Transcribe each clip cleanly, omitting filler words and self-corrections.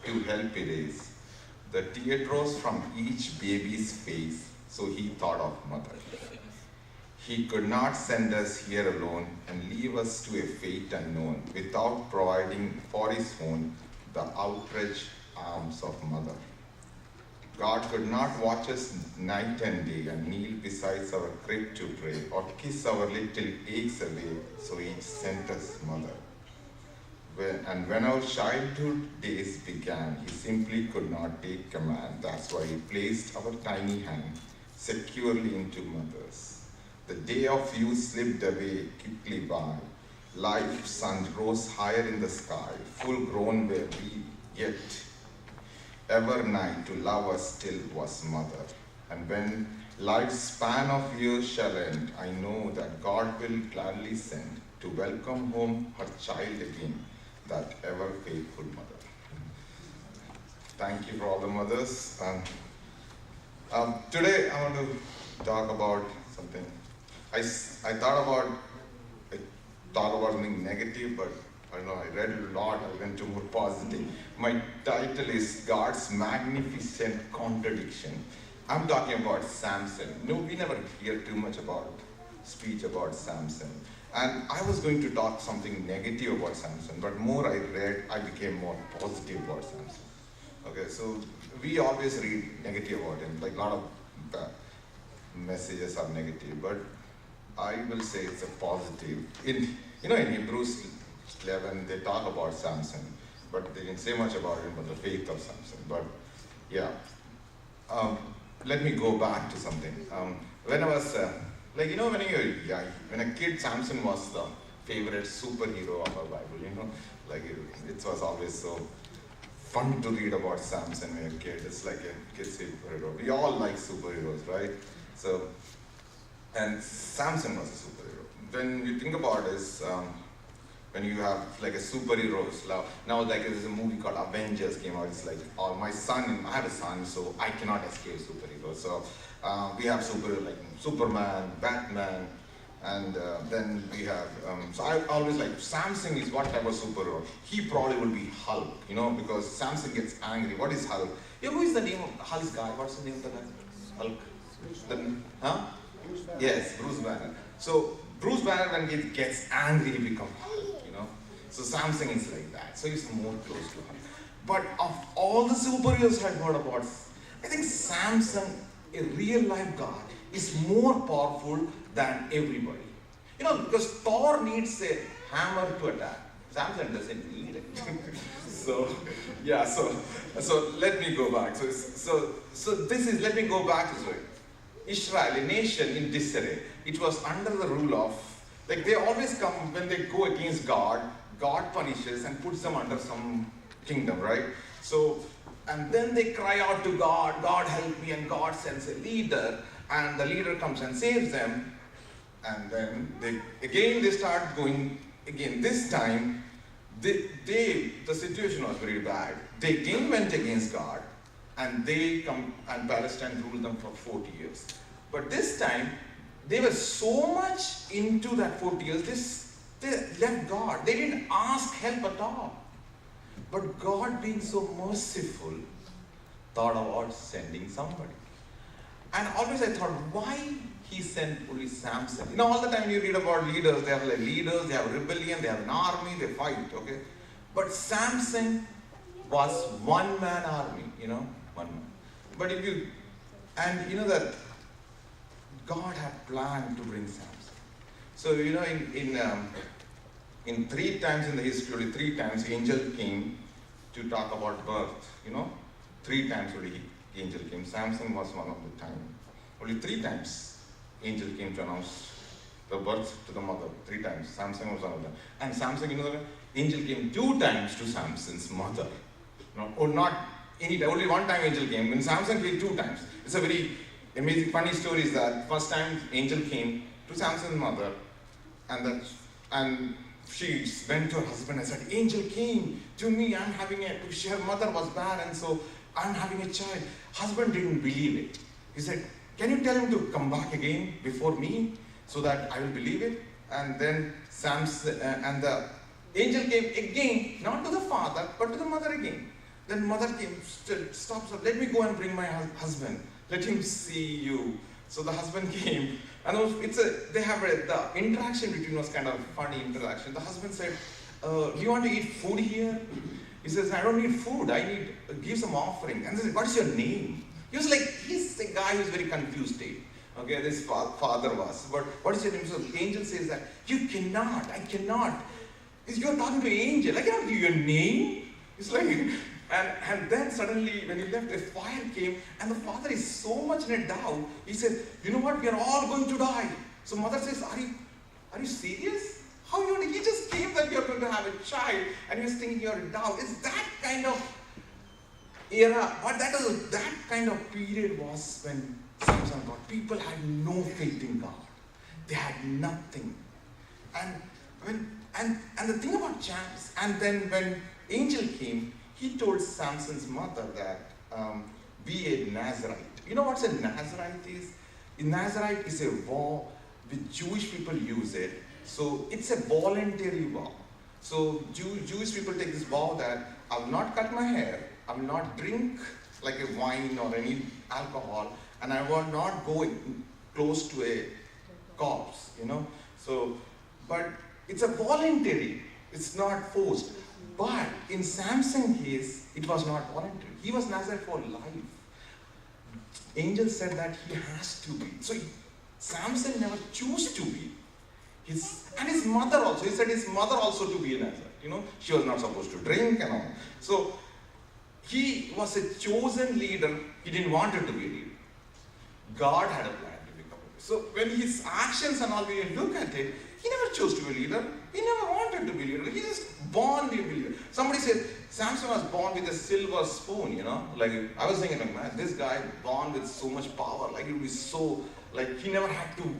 to help erase the teardrops from each baby's face, so he thought of mother. He could not send us here alone and leave us to a fate unknown without providing for his own the outstretched arms of mother. God could not watch us night and day and kneel beside our crib to pray or kiss our little aches away, so he sent us mother. When our childhood days began, he simply could not take command. That's why he placed our tiny hand securely into mother's. The day of youth slipped away quickly by. Life's sun rose higher in the sky. Full grown were we, yet ever nigh to love us still was mother. And when life's span of years shall end, I know that God will gladly send to welcome home her child again, that ever faithful mother. Thank you for all the mothers. Today I want to talk about something. I thought about something negative, but I don't know, I read a lot, I went to more positive. My title is God's Magnificent Contradiction. I'm talking about Samson. No, we never hear too much about speech about Samson. And I was going to talk something negative about Samson, but more I read, I became more positive about Samson. Okay, so we always read negative about him, like a lot of messages are negative, but I will say it's a positive. In Hebrews 11, they talk about Samson, but they didn't say much about him, but the faith of Samson. But yeah, let me go back to something. When I was, when a kid, Samson was the favorite superhero of our Bible, it was always so fun to read about Samson when you're a kid. It's like a kid's superhero. We all like superheroes, right? So, and Samson was a superhero. When you think about this, when you have like a superheroes, now like there's a movie called Avengers came out. It's like, oh, I have a son, so I cannot escape superheroes. So we have superheroes like Superman, Batman, and then we have, so I always like, Samson is what type of superhero? He probably would be Hulk, because Samson gets angry. What is Hulk? Who is the name of Hulk's guy? What's the name of the guy? Hulk? Yes, Bruce Banner. So Bruce Banner, when he gets angry, he becomes Hulk, So Samson is like that. So he's more close to Hulk. But of all the superheroes I've heard about, I think Samson, a real life God, is more powerful than everybody. Because Thor needs a hammer to attack. Samson doesn't need it. So let me go back. Let me go back to Israel. Israel, a nation in disarray. It was under the rule of, they always come, when they go against God, God punishes and puts them under some kingdom, right? So, and then they cry out to God, God help me, and God sends a leader, and the leader comes and saves them, and then they start going again. This time, the situation was very bad. They again went against God, and they come, and Palestine ruled them for 40 years. But this time, they were so much into that 40 years, they left God. They didn't ask help at all. But God, being so merciful, thought about sending somebody. And always I thought, why he sent only Samson? All the time you read about leaders, they have leaders, they have rebellion, they have an army, they fight, okay? But Samson was one-man army, one man. But that God had planned to bring Samson. So, in 3 times in the history, 3 times angel came to talk about birth, 3 times only angel came. Samson was one of the time. Only 3 times angel came to announce the birth to the mother. 3 times. Samson was one of them. And Samson, angel came 2 times to Samson's mother. Or not any time. Only 1 time angel came. When Samson came 2 times. It's a very amazing, funny story is that first time angel came to Samson's mother, and she went to her husband and said, angel came to me, her mother was barren, so I'm having a child. Husband didn't believe it. He said, can you tell him to come back again before me so that I will believe it? And then Samson, and the angel came again, not to the father, but to the mother again. Then mother came, still stops her, let me go and bring my husband. Let him see you. So the husband came, and the interaction between was kind of funny interaction. The husband said, do you want to eat food here? He says, I don't need food, I need, give some offering. And he said, what's your name? He was like, he's a guy who's very confused. Okay, this father was. But what is your name? So the angel says that, you cannot, I cannot. You're talking to an angel, I cannot give you a name. It's like, and then suddenly when he left, a fire came, and the father is so much in a doubt. He said, you know what, we are all going to die. So mother says, are you serious? How he just came that you're going to have a child, and he was thinking you're in doubt. It's that kind of era, but that kind of period was when Samson got. People had no faith in God. They had nothing. And the thing about James, and then when angel came, he told Samson's mother that be a Nazarite. You know what a Nazarite is? A Nazarite is a vow which Jewish people use it. So it's a voluntary vow. So Jewish people take this vow that I will not cut my hair, I will not drink like a wine or any alcohol, and I will not go close to a corpse, So, but it's a voluntary, it's not forced. But in Samson's case, it was not voluntary. He was Nazarite for life. Angel said that he has to be. So Samson never chose to be. And his mother also. He said his mother also to be a Nazarite. She was not supposed to drink and all. So he was a chosen leader. He didn't want her to be a leader. God had a plan to become a leader. So when his actions and all, when you look at it, he never chose to be a leader. He never wanted to be a leader. He just born to be a leader. Somebody said Samson was born with a silver spoon, Like I was thinking, man, this guy born with so much power. Like it would be so, like he never had to,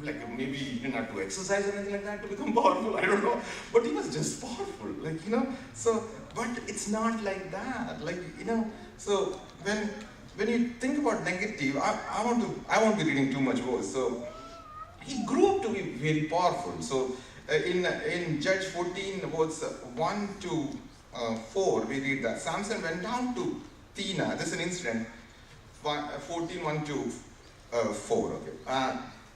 like maybe he didn't have to exercise or anything like that to become powerful. I don't know. But he was just powerful. So, but it's not like that. So when you think about negative, I won't be reading too much more. So he grew up to be very powerful. So in Judge 14, verse 1 to 4, we read that Samson went down to Tina. This is an incident. 14, 1 to 4. Okay.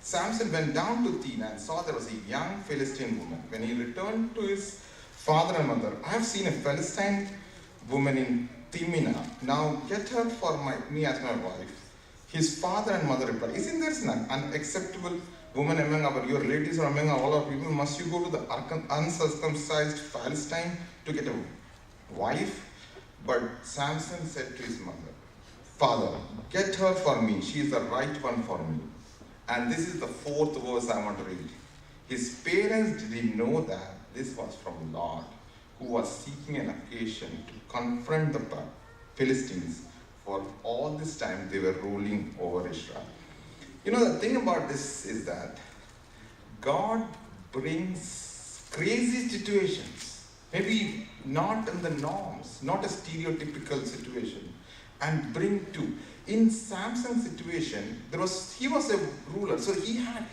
Samson went down to Tina and saw there was a young Philistine woman. When he returned to his father and mother, I have seen a Philistine woman in Timnah. Now get her for me as my wife. His father and mother replied, isn't there an unacceptable woman among your relatives or among all our people? Must you go to the uncircumcised Philistine to get a wife? But Samson said to his mother, Father, get her for me. She is the right one for me. And this is the 4th verse I want to read. His parents didn't know that this was from Lord, who was seeking an occasion to confront the Philistines. For all this time they were ruling over Israel. The thing about this is that God brings crazy situations, maybe not in the norms, not a stereotypical situation, and bring to. In Samson's situation, he was a ruler, so he had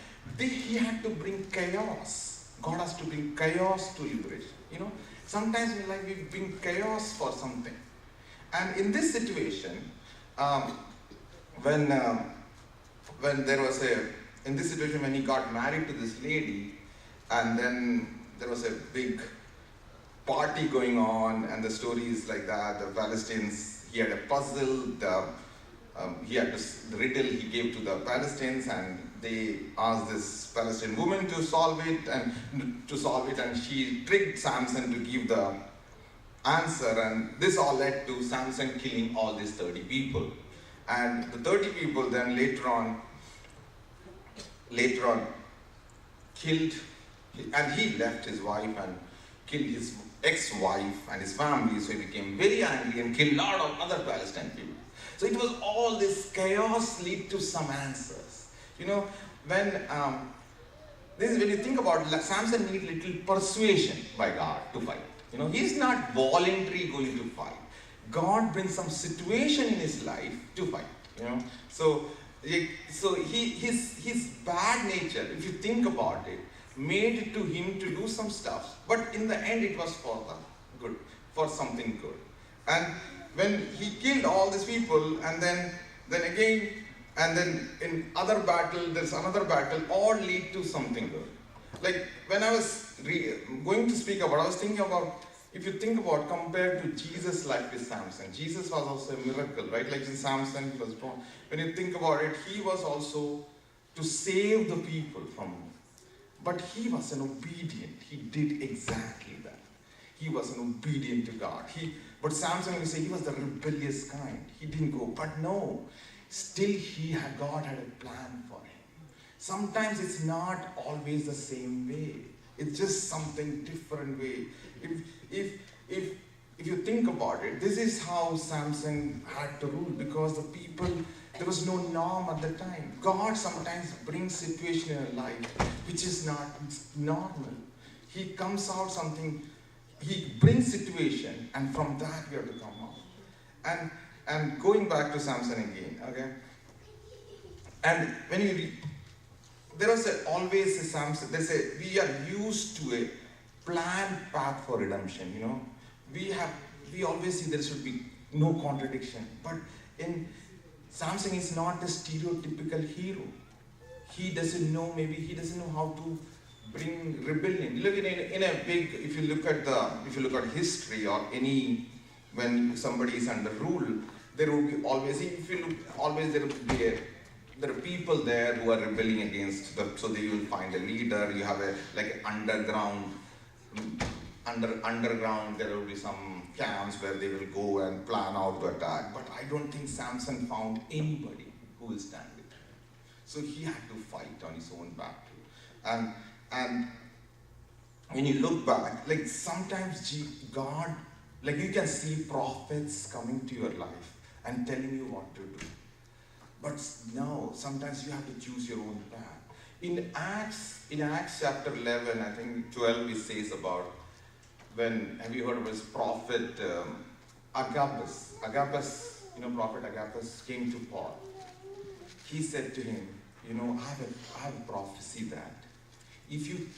to bring chaos. God has to bring chaos to liberation. Sometimes in life we bring chaos for something. And in this situation, when he got married to this lady, and then there was a big party going on, and the story is like that. The Palestinians, he had a puzzle, the riddle he gave to the Palestinians, and they asked this Palestinian woman to solve it, and she tricked Samson to give the answer, and this all led to Samson killing all these 30 people. And the 30 people then later on killed, and he left his wife and killed his ex-wife and his family, so he became very angry and killed a lot of other Palestinian people. So it was all this chaos lead to some answers. When you think about it, Samson need little persuasion by God to fight. He's not voluntarily going to fight. God brings some situation in his life to fight. So his bad nature, if you think about it, made it to him to do some stuff. But in the end, it was for the good, for something good. And when he killed all these people, and then again, and then in other battle, there's another battle, all lead to something good. Like when I was going to speak about, I was thinking about, if you think about compared to Jesus' life with Samson, Jesus was also a miracle, right? Like in Samson, he was born. When you think about it, he was also to save the people from, but he was an obedient. He did exactly that. He was an obedient to God. But Samson, you say, he was the rebellious kind. He didn't go. But no, still God had a plan for him. Sometimes it's not always the same way. It's just something different way. If you think about it, this is how Samson had to rule, because the people, there was no norm at the time. God sometimes brings situation in a life which is not normal. He comes out something, he brings situation, and from that we have to come out. And going back to Samson again, okay? And when you read, there was always a Samson, they say we are used to a planned path for redemption, you know. We always see there should be no contradiction. But in Samson is not a stereotypical hero. He doesn't know how to bring rebellion. Look in a big, if you look at history or any, when somebody is under rule, there will be always, if you look, always there will be there are people there who are rebelling against them, so they will find a leader. You have underground, there will be some camps where they will go and plan out to attack. But I don't think Samson found anybody who will stand with him. So he had to fight on his own battle. And when you look back, like sometimes God, like you can see prophets coming to your life and telling you what to do. But no, sometimes you have to choose your own path. In Acts chapter 11, I think 12, it says about when, have you heard of his prophet Agabus? Agabus, prophet Agabus came to Paul. He said to him, I have a prophecy that if you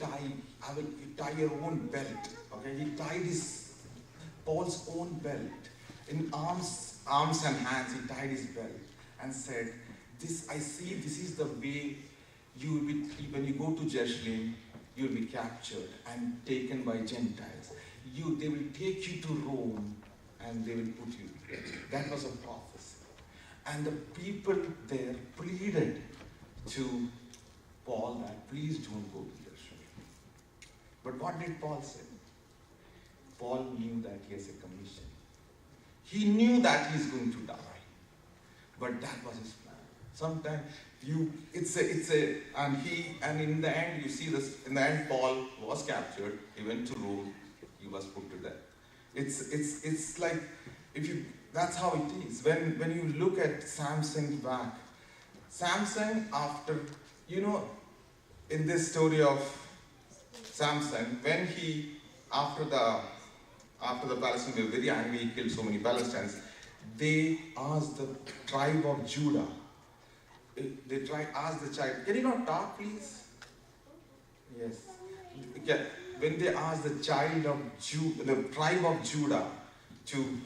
tie your own belt, okay? He tied Paul's own belt. In arms and hands, he tied his belt and said, I see this is the way you will be, when you go to Jerusalem, you will be captured and taken by Gentiles. They will take you to Rome and they will put you there. That was a prophecy. And the people there pleaded to Paul that please don't go to Jerusalem. But what did Paul say? Paul knew that he has a commission. He knew that he is going to die. But that was his plan. Sometimes and in the end, you see this, in the end, Paul was captured, he went to Rome, he was put to death. It's like, that's how it is. When you look at Samson back, Samson after, in this story of Samson, when after the Palestinians were very angry, he killed so many Palestinians, they asked the tribe of Judah, asked the child, can you not talk please? Yes. When they asked the tribe of Judah to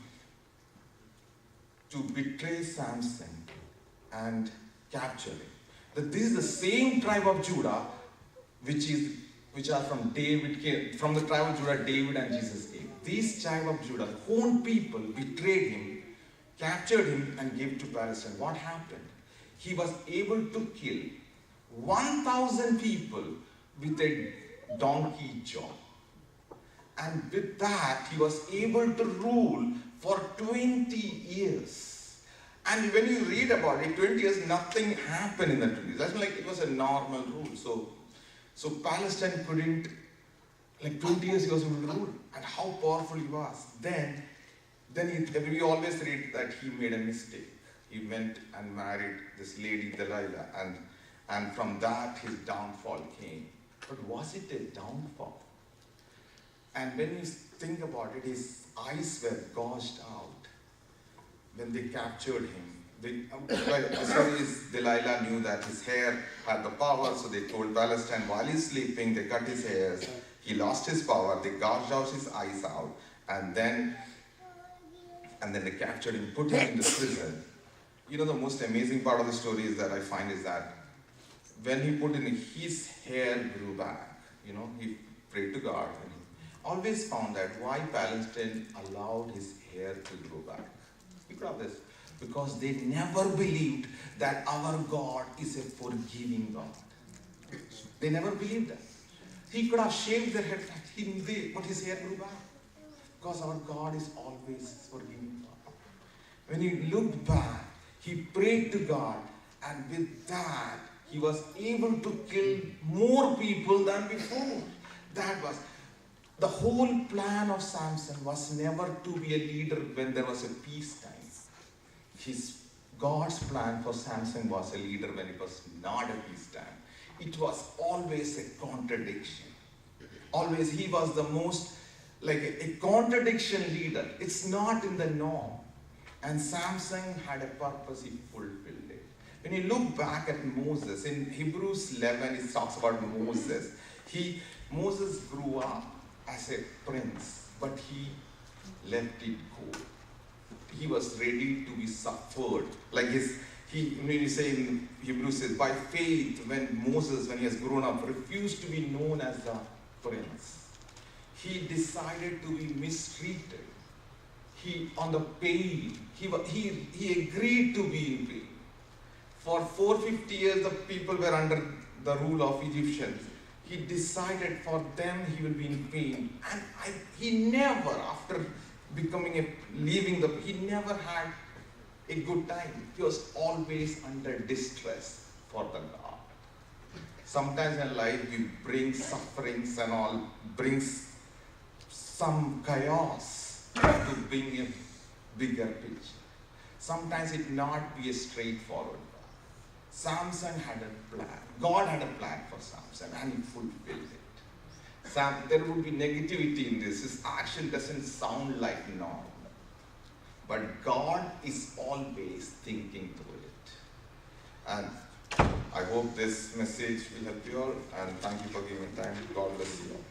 betray Samson and capture him. That this is the same tribe of Judah which are from the tribe of Judah, David and Jesus came. These tribe of Judah, own people betrayed him, captured him and gave to Palestine. What happened? He was able to kill 1,000 people with a donkey jaw. And with that, he was able to rule for 20 years. And when you read about it, 20 years, nothing happened in the 20 years. That's like it was a normal rule. So Palestine couldn't, 20 years he was able to rule. And how powerful he was. Then we always read that he made a mistake. He went and married this lady Delilah, and from that his downfall came. But was it a downfall? And when you think about it, his eyes were gouged out when they captured him. The story is Delilah knew that his hair had the power, so they told Palestine while he's sleeping, they cut his hairs. He lost his power, they gouged out his eyes out, and then and then they captured him, put him in the prison. You know, the most amazing part of the story is that I find is that when he put in, his hair grew back. You know, he prayed to God, and he always found that why Palestine allowed his hair to grow back. You got this? Because they never believed that our God is a forgiving God. They never believed that. He could have shaved their head, but his hair grew back. Because our God is always forgiving God. When he looked back, he prayed to God, and with that, he was able to kill more people than before. That was the whole plan of Samson, was never to be a leader when there was a peace time. God's plan for Samson was a leader when it was not a peace time. It was always a contradiction. Always, he was the most like a contradiction leader. It's not in the norm. And Samson had a purpose, he fulfilled it. When you look back at Moses, in Hebrews 11, it talks about Moses. Moses grew up as a prince, but he let it go. He was ready to be suffered. Like when you say in Hebrews says, by faith, when Moses, when he has grown up, refused to be known as the prince. He decided to be mistreated. On the pain, he agreed to be in pain. For 450 years, the people were under the rule of Egyptians. He decided for them he will be in pain. And he never, after he never had a good time. He was always under distress for the God. Sometimes in life we bring sufferings and all, brings some chaos to bring a bigger picture. Sometimes it not be a straightforward path. Samson had a plan. God had a plan for Samson, and he fulfilled it. There would be negativity in this. His action doesn't sound like normal. But God is always thinking through it. And I hope this message will help you all. And thank you for giving time. God bless you all.